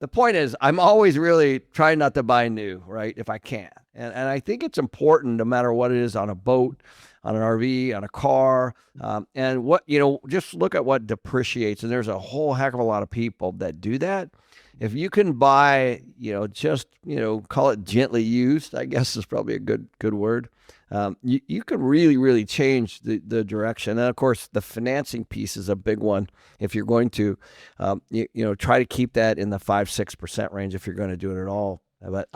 the point is, I'm always really trying not to buy new, right? If I can. And I think it's important no matter what it is on a boat, on an RV, on a car. And what, just look at what depreciates. And there's a whole heck of a lot of people that do that. If you can buy, just, call it gently used, I guess is probably a good word. You can really, really change the direction. And of course, the financing piece is a big one. If you're going to, try to keep that in the 5-6% range if you're going to do it at all. But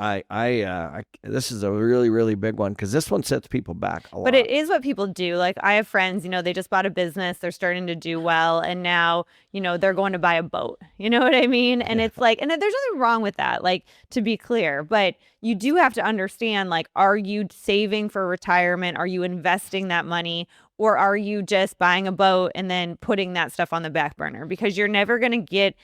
this is a really, really big one because this one sets people back a But lot. it is what people do. Like I have friends, they just bought a business, they're starting to do well, and now, they're going to buy a boat. You know what I mean? And it's like, and there's nothing wrong with that, like to be clear, but you do have to understand, like, are you saving for retirement? Are you investing that money? Or are you just buying a boat and then putting that stuff on the back burner? Because you're never going to get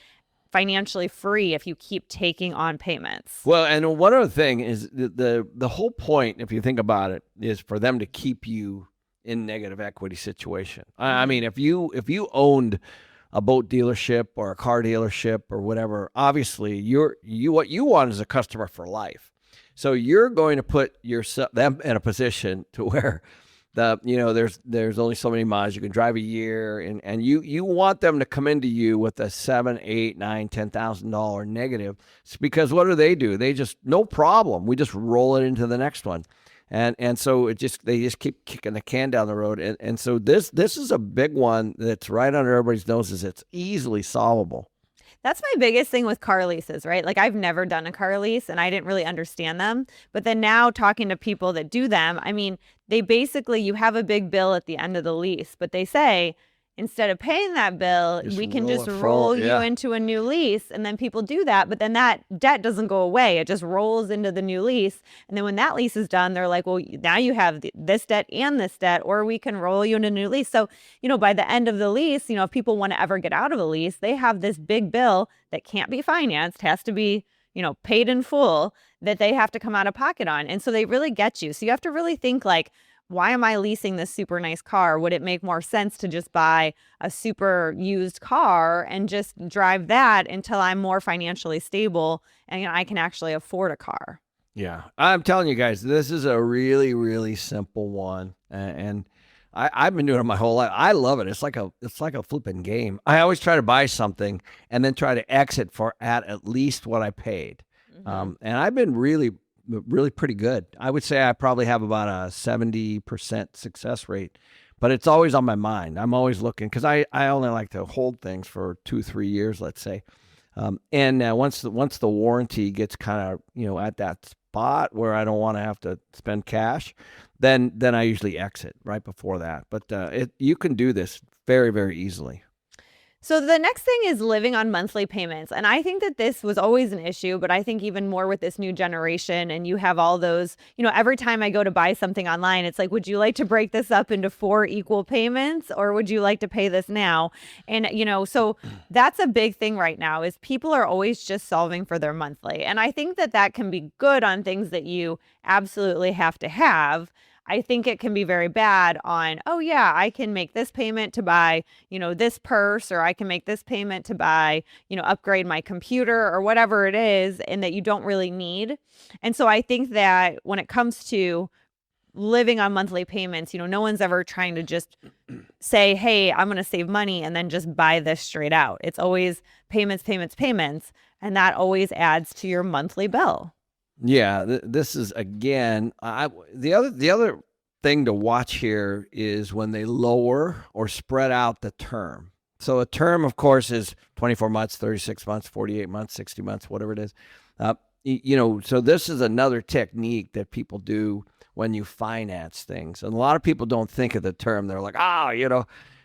financially free if you keep taking on payments. Well, and one other thing is the whole point, if you think about it, is for them to keep you in negative equity situation. I Mm-hmm. mean, if you owned a boat dealership or a car dealership or whatever, obviously what you want is a customer for life. So you're going to put yourself them in a position to where there's only so many miles you can drive a year, and you want them to come into you with a 7, 8, 9, $10,000 negative. It's because what do? They just no problem. We just roll it into the next one. And so they just keep kicking the can down the road. And so this is a big one that's right under everybody's noses. It's easily solvable. That's my biggest thing with car leases, right? Like I've never done a car lease and I didn't really understand them. But then now talking to people that do them, I mean, they basically, you have a big bill at the end of the lease, but they say, instead of paying that bill, Just we can roll just it roll forward. you Yeah. into a new lease. And then people do that. But then that debt doesn't go away. It just rolls into the new lease. And then when that lease is done, they're like, well, now you have this debt and this debt, or we can roll you into a new lease. So, by the end of the lease, if people want to ever get out of a lease, they have this big bill that can't be financed, has to be, paid in full, that they have to come out of pocket on. And so they really get you. So you have to really think like, why am I leasing this super nice car? Would it make more sense to just buy a super used car and just drive that until I'm more financially stable and I can actually afford a car? Yeah, I'm telling you guys, this is a really, really simple one, and I've been doing it my whole life. I love it. It's like a flipping game. I always try to buy something and then try to exit for at least what I paid, Mm-hmm. and I've been really, really pretty good. I would say I probably have about a 70% success rate, but it's always on my mind. I'm always looking because I only like to hold things for 2-3 years, let's say. And once the warranty gets kind of at that spot where I don't want to have to spend cash, then I usually exit right before that. But you can do this very, very easily. So the next thing is living on monthly payments. And I think that this was always an issue, but I think even more with this new generation. And you have all those, every time I go to buy something online, it's like, would you like to break this up into 4 equal payments or would you like to pay this now? And, so that's a big thing right now is people are always just solving for their monthly. And I think that that can be good on things that you absolutely have to have. I think it can be very bad on, oh yeah, I can make this payment to buy, this purse, or I can make this payment to buy, upgrade my computer or whatever it is, and that you don't really need. And so I think that when it comes to living on monthly payments, no one's ever trying to just say, hey, I'm going to save money and then just buy this straight out. It's always payments, payments, payments. And that always adds to your monthly bill. Yeah, this is again. The other thing to watch here is when they lower or spread out the term. So a term, of course, is 24 months, 36 months, 48 months, 60 months, whatever it is. So this is another technique that people do when you finance things. And a lot of people don't think of the term. They're like,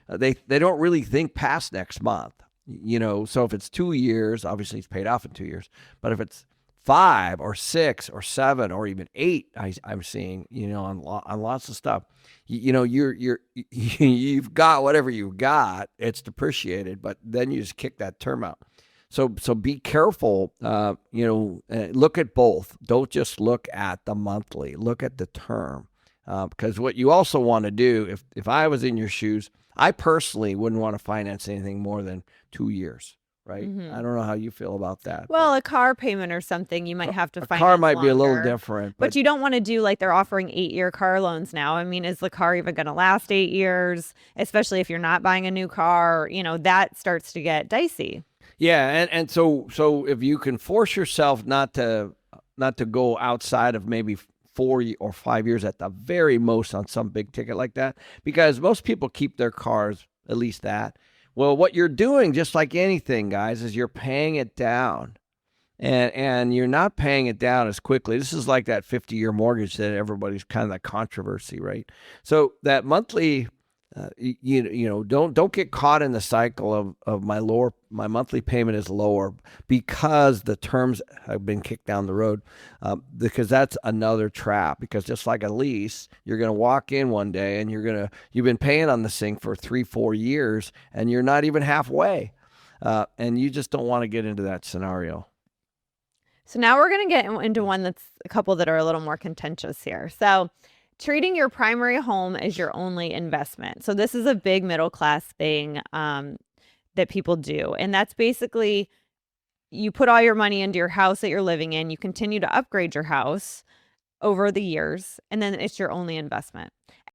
they don't really think past next month. So if it's 2 years, obviously it's paid off in 2 years. But if it's 5 or 6 or 7 or even 8, I'm seeing, on lots of stuff, you've got whatever you've got. It's depreciated, but then you just kick that term out. So be careful. Look at both. Don't just look at the monthly. Look at the term, because what you also want to do, if I was in your shoes, I personally wouldn't want to finance anything more than 2 years. right? Mhm. I don't know how you feel about that. Well, a car payment or something, you might have to A finance car might be a little longer. different, But but you don't want to do like they're offering 8-year car loans now. I mean, is the car even going to last 8 years? Especially if you're not buying a new car, that starts to get dicey. yeah, and so if you can force yourself not to go outside of maybe 4 or 5 years at the very most on some big ticket like that, because most people keep their cars at least that. Well, what you're doing, just like anything, guys, is you're paying it down. And you're not paying it down as quickly. This is like that 50-year mortgage that everybody's kind of that controversy, right? So that monthly, don't get caught in the cycle of my monthly payment is lower because the terms have been kicked down the road, because that's another trap. Because just like a lease, you're going to walk in one day and you've been paying on this thing for 3-4 years and you're not even halfway, and you just don't want to get into that scenario. So now we're going to get into one that's a couple that are a little more contentious here. So, treating your primary home as your only investment. So, this is a big middle class thing that people do. And that's basically you put all your money into your house that you're living in, you continue to upgrade your house over the years, and then it's your only investment.